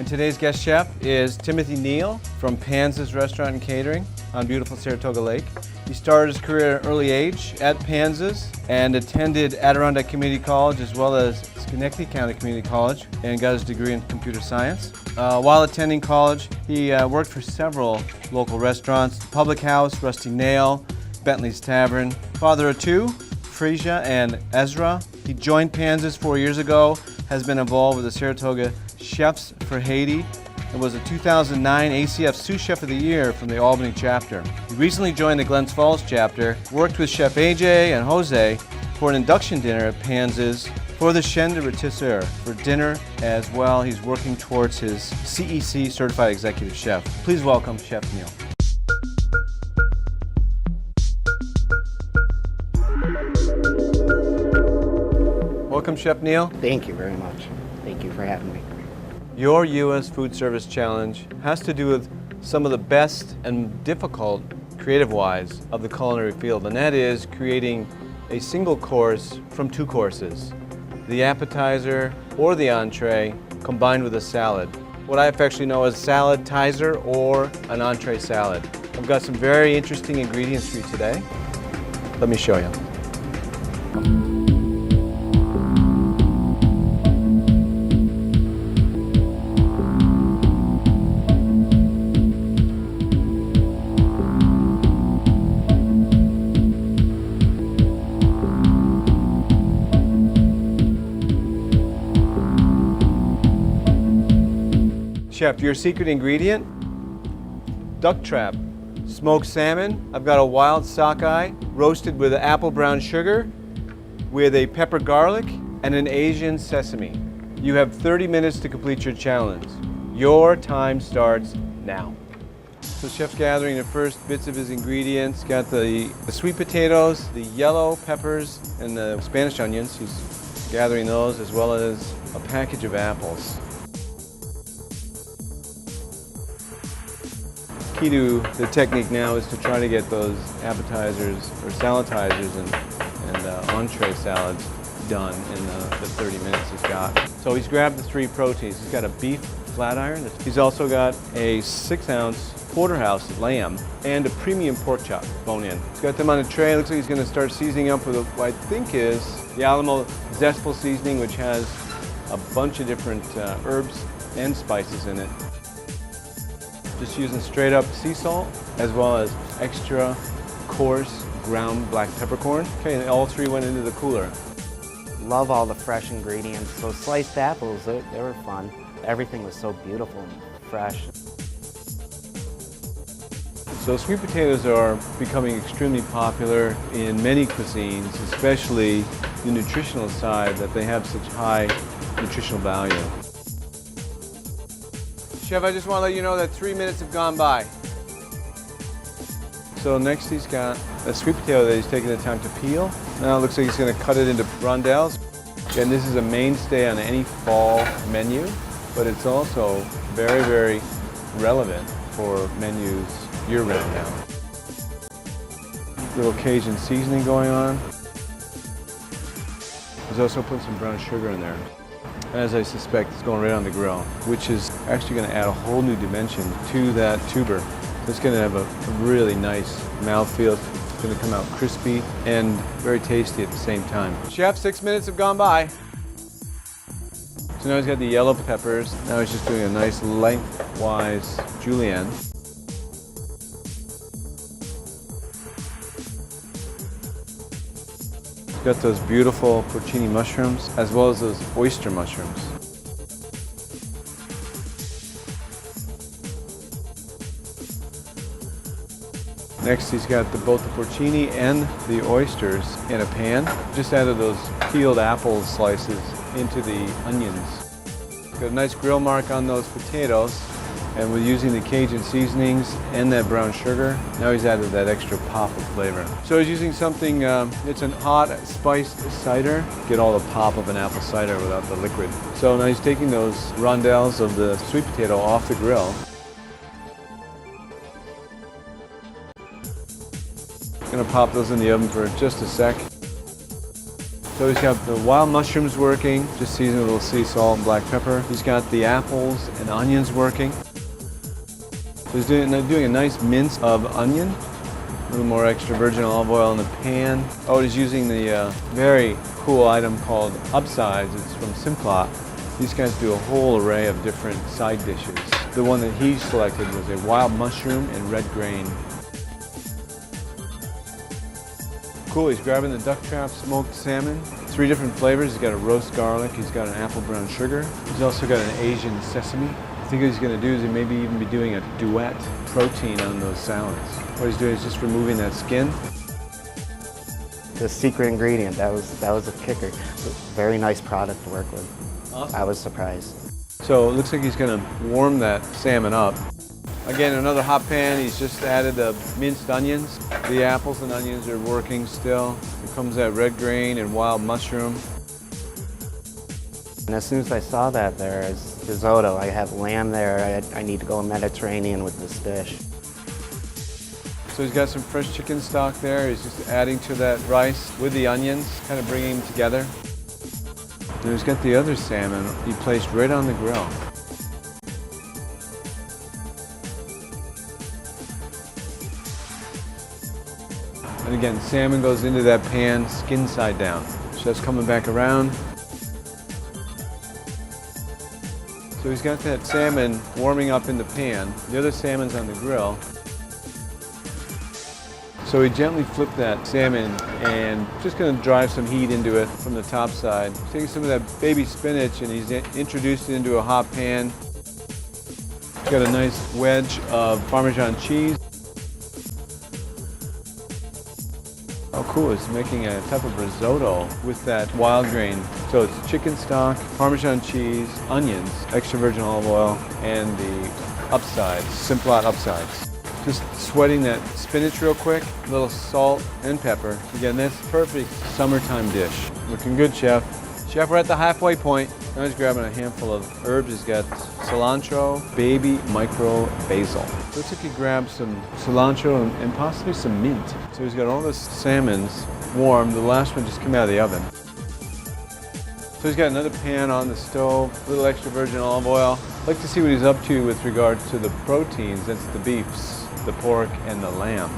And today's guest chef is Timothy Neal from Panzas Restaurant and Catering on beautiful Saratoga Lake. He started his career at an early age at Panzas and attended Adirondack Community College as well as Schenectady County Community College and got his degree in computer science. While attending college, he worked for several local restaurants, Public House, Rusty Nail, Bentley's Tavern. Father of two, Frisia and Ezra. He joined Panzas 4 years ago, has been involved with the Saratoga Chefs for Haiti, and was a 2009 ACF Sous Chef of the Year from the Albany chapter. He recently joined the Glens Falls chapter, worked with Chef AJ and Jose for an induction dinner at Panzas for the Chaîne de Rôtisseurs for dinner as well. He's working towards his CEC Certified Executive Chef. Please welcome Chef Neal. Welcome, Chef Neal. Thank you very much. Thank you for having me. Your U.S. Food Service Challenge has to do with some of the best and difficult, creative-wise, of the culinary field, and that is creating a single course from two courses, the appetizer or the entree combined with a salad. What I affectionately know as salad-tizer or an entree salad. I've got some very interesting ingredients for you today. Let me show you. Chef, your secret ingredient? Duck trap. Smoked salmon. I've got a wild sockeye roasted with apple brown sugar with a pepper garlic and an Asian sesame. You have 30 minutes to complete your challenge. Your time starts now. So Chef's gathering the first bits of his ingredients. Got the sweet potatoes, the yellow peppers, and the Spanish onions. He's gathering those as well as a package of apples. Key to the technique now is to try to get those appetizers or saladizers and entree salads done in the 30 minutes he's got. So he's grabbed the three proteins. He's got a beef flat iron. He's also got a 6-ounce porterhouse lamb and a premium pork chop bone-in. He's got them on a tray. Looks like he's going to start seasoning up with what I think is the Alamo Zestful seasoning, which has a bunch of different herbs and spices in it. Just using straight up sea salt as well as extra coarse ground black peppercorn. Okay, and all three went into the cooler. Love all the fresh ingredients. So sliced apples, they were fun. Everything was so beautiful and fresh. So sweet potatoes are becoming extremely popular in many cuisines, especially the nutritional side, that they have such high nutritional value. Chef, I just want to let you know that 3 minutes have gone by. So next he's got a sweet potato that he's taking the time to peel. Now it looks like he's going to cut it into rondelles. And this is a mainstay on any fall menu, but it's also very, very relevant for menus year-round now. Little Cajun seasoning going on. He's also putting some brown sugar in there. As I suspect, it's going right on the grill, which is actually going to add a whole new dimension to that tuber. It's going to have a really nice mouthfeel. It's going to come out crispy and very tasty at the same time. Chef, 6 minutes have gone by. So now he's got the yellow peppers. Now he's just doing a nice lengthwise julienne. Got those beautiful porcini mushrooms as well as those oyster mushrooms. Next he's got both the porcini and the oysters in a pan. Just added those peeled apple slices into the onions. Got a nice grill mark on those potatoes. And we're using the Cajun seasonings and that brown sugar. Now he's added that extra pop of flavor. So he's using something, it's a hot spiced cider. Get all the pop of an apple cider without the liquid. So now he's taking those rondelles of the sweet potato off the grill. Gonna pop those in the oven for just a sec. So he's got the wild mushrooms working, just seasoned with a little sea salt and black pepper. He's got the apples and onions working. So he's doing a nice mince of onion. A little more extra virgin olive oil in the pan. Oh, he's using the very cool item called Upsides. It's from Simplot. These guys do a whole array of different side dishes. The one that he selected was a wild mushroom and red grain. Cool, he's grabbing the duck trap smoked salmon. 3 different flavors. He's got a roast garlic, he's got an apple brown sugar. He's also got an Asian sesame. I think what he's gonna do is he maybe even be doing a duet protein on those salads. What he's doing is just removing that skin. The secret ingredient, that was a kicker. Very nice product to work with. Awesome. I was surprised. So it looks like he's gonna warm that salmon up. Again, another hot pan, he's just added the minced onions. The apples and onions are working still. Here comes that red grain and wild mushroom. And as soon as I saw that there as risotto, I have lamb there. I need to go Mediterranean with this dish. So he's got some fresh chicken stock there. He's just adding to that rice with the onions, kind of bringing them together. And he's got the other salmon he placed right on the grill. And again, salmon goes into that pan, skin side down. So that's coming back around. So he's got that salmon warming up in the pan. The other salmon's on the grill. So he gently flipped that salmon and just going to drive some heat into it from the top side. He's taking some of that baby spinach and he's introduced it into a hot pan. He's got a nice wedge of Parmesan cheese. Oh cool, he's making a type of risotto with that wild grain. So it's chicken stock, Parmesan cheese, onions, extra virgin olive oil, and the Upsides, Simplot Upsides. Just sweating that spinach real quick, a little salt and pepper. Again, that's perfect summertime dish. Looking good, Chef. Chef, we're at the halfway point. Now he's grabbing a handful of herbs. He's got cilantro, baby micro basil. Looks like he grabbed some cilantro and possibly some mint. So he's got all the salmons warm. The last one just came out of the oven. So he's got another pan on the stove, a little extra virgin olive oil. I'd like to see what he's up to with regard to the proteins. That's the beefs, the pork, and the lamb.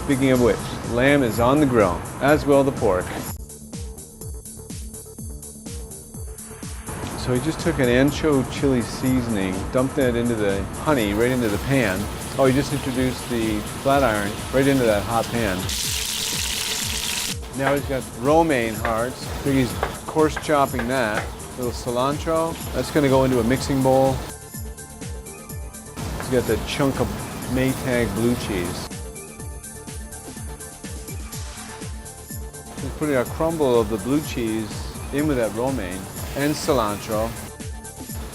Speaking of which, lamb is on the grill, as well the pork. So he just took an ancho chili seasoning, dumped that into the honey, right into the pan. Oh, he just introduced the flat iron right into that hot pan. Now he's got romaine hearts. So he's coarse chopping that. A little cilantro. That's going to go into a mixing bowl. He's got that chunk of Maytag blue cheese. He's putting a crumble of the blue cheese in with that romaine and cilantro.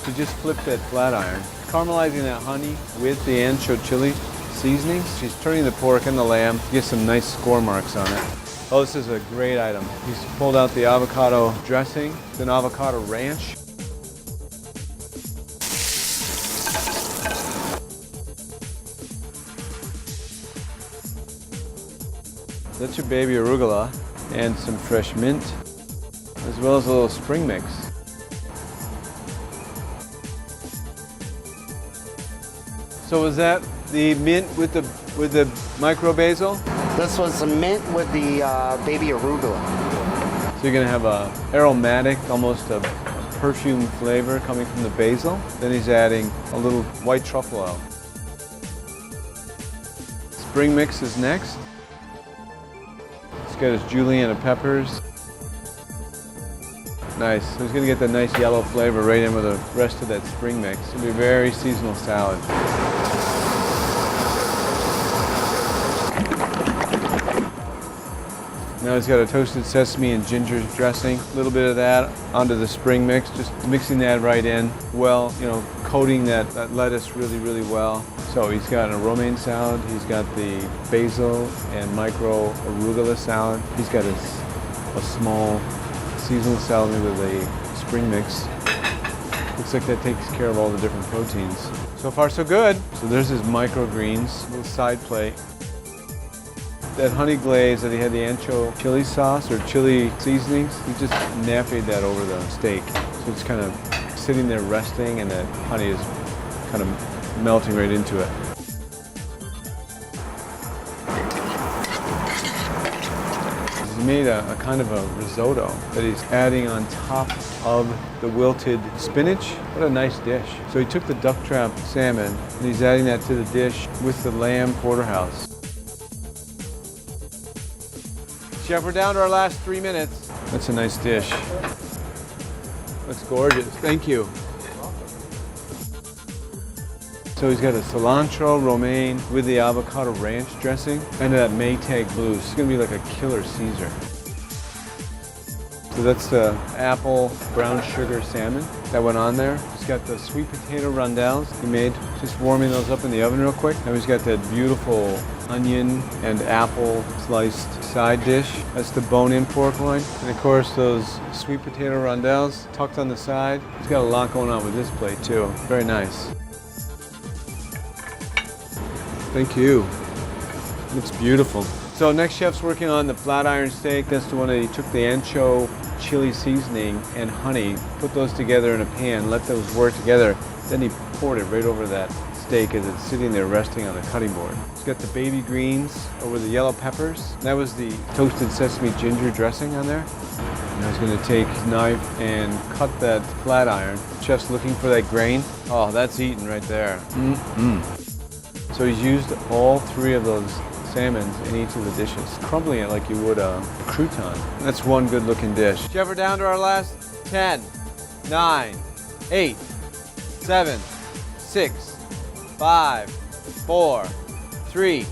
So just flip that flat iron. Caramelizing that honey with the ancho chili seasonings. She's turning the pork and the lamb to get some nice score marks on it. Oh, this is a great item. He's pulled out the avocado dressing. It's an avocado ranch. That's your baby arugula and some fresh mint, as well as a little spring mix. So was that the mint with the micro basil? This was the mint with the baby arugula. So you're gonna have a aromatic, almost a perfume flavor coming from the basil. Then he's adding a little white truffle oil. Spring mix is next. He's got his julienne peppers. Nice. So he's gonna get that nice yellow flavor right in with the rest of that spring mix. It'll be a very seasonal salad. Now he's got a toasted sesame and ginger dressing. A little bit of that onto the spring mix, just mixing that right in. Well, coating that lettuce really, really well. So he's got a romaine salad. He's got the basil and micro arugula salad. He's got a small seasonal salad with a spring mix. Looks like that takes care of all the different proteins. So far, so good. So there's his microgreens, little side plate. That honey glaze that he had the ancho chili sauce or chili seasonings, he just napped that over the steak. So it's kind of sitting there resting and that honey is kind of melting right into it. He's made a kind of a risotto that he's adding on top of the wilted spinach. What a nice dish. So he took the duck trap salmon and he's adding that to the dish with the lamb porterhouse. Chef, we're down to our last 3 minutes. That's a nice dish. Looks gorgeous. Thank you. So he's got a cilantro romaine with the avocado ranch dressing and that Maytag blues. It's gonna be like a killer Caesar. So that's the apple brown sugar salmon that went on there. He's got the sweet potato rondelles he made, just warming those up in the oven real quick. Now he's got that beautiful onion and apple sliced side dish. That's the bone-in pork loin. And of course those sweet potato rondelles tucked on the side. He's got a lot going on with this plate too. Very nice. Thank you. Looks beautiful. So next chef's working on the flat iron steak. That's the one that he took the ancho chili seasoning and honey, put those together in a pan, let those work together. Then he poured it right over that steak as it's sitting there resting on the cutting board. He's got the baby greens over the yellow peppers. That was the toasted sesame ginger dressing on there. And I was going to take his knife and cut that flat iron. Chef's looking for that grain. Oh, that's eaten right there. So he's used all 3 of those salmons in each of the dishes, crumbling it like you would a crouton. That's one good looking dish. Chef, we're down to our last 10, 9, 8, 7, 6, 5, 4, 3,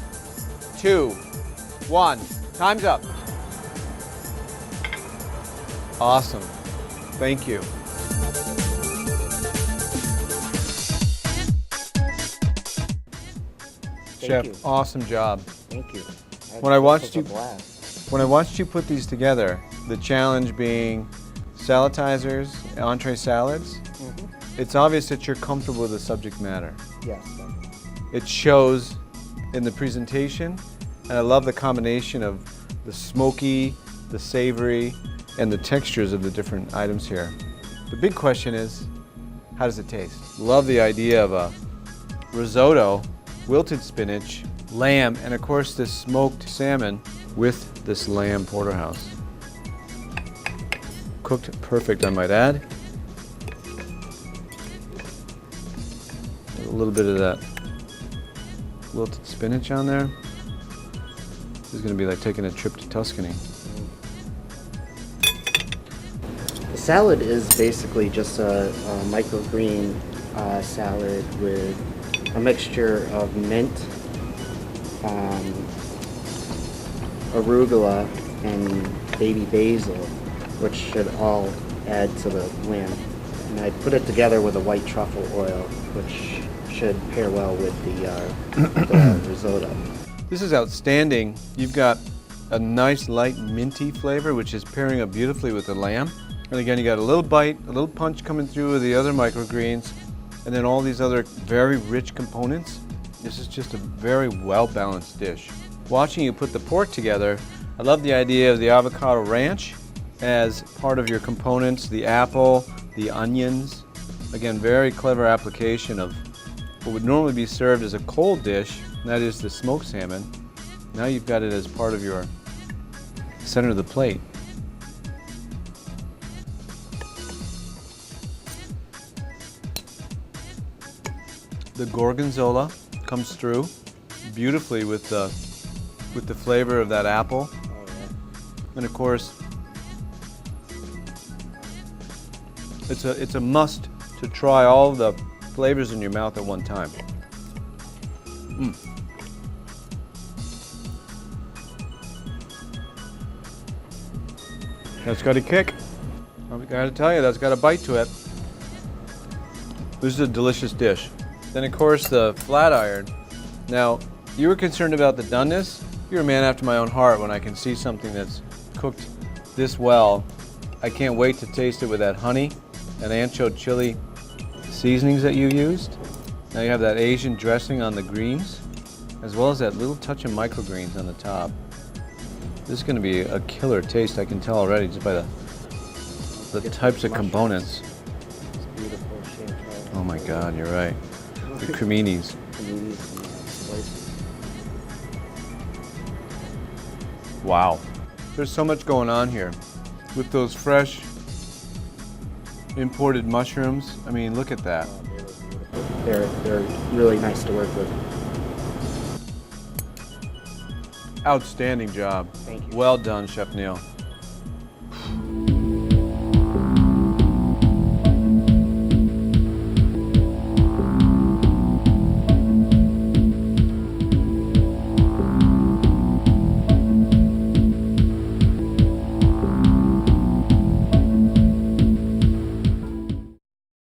2, 1. Time's up. Awesome. Thank you. Chef, you. awesome job. Thank you. When I watched This was you- a blast. When I watched you put these together, the challenge being salatizers, entree salads, it's obvious that you're comfortable with the subject matter. Yes. It shows in the presentation, and I love the combination of the smoky, the savory, and the textures of the different items here. The big question is, how does it taste? Love the idea of a risotto, wilted spinach, lamb, and of course this smoked salmon with this lamb porterhouse. Cooked perfect, I might add. A little bit of that wilted spinach on there. This is going to be like taking a trip to Tuscany. The salad is basically just a microgreen salad with a mixture of mint, arugula, and baby basil, which should all add to the lamb. And I put it together with a white truffle oil, which should pair well with the risotto. This is outstanding. You've got a nice light minty flavor, which is pairing up beautifully with the lamb. And again, you got a little bite, a little punch coming through with the other microgreens, and then all these other very rich components. This is just a very well-balanced dish. Watching you put the pork together, I love the idea of the avocado ranch as part of your components, the apple, the onions. Again, very clever application of what would normally be served as a cold dish, and that is the smoked salmon. Now you've got it as part of your center of the plate. The gorgonzola comes through beautifully with the flavor of that apple. Oh, yeah. And of course, it's a must to try all the flavors in your mouth at one time. That's got a kick. I've got to tell you, that's got a bite to it. This is a delicious dish. Then of course the flat iron. Now, you were concerned about the doneness. You're a man after my own heart when I can see something that's cooked this well. I can't wait to taste it with that honey and ancho chili seasonings that you used. Now you have that Asian dressing on the greens, as well as that little touch of microgreens on the top. This is going to be a killer taste. I can tell already just by the types of components. It's beautiful chanterelle. Oh my God, you're right. The creminis. Paninis and spices. Wow. There's so much going on here with those fresh imported mushrooms. I mean, look at that. Oh, they look beautiful. They're really nice to work with. Outstanding job. Thank you. Well done, Chef Neil.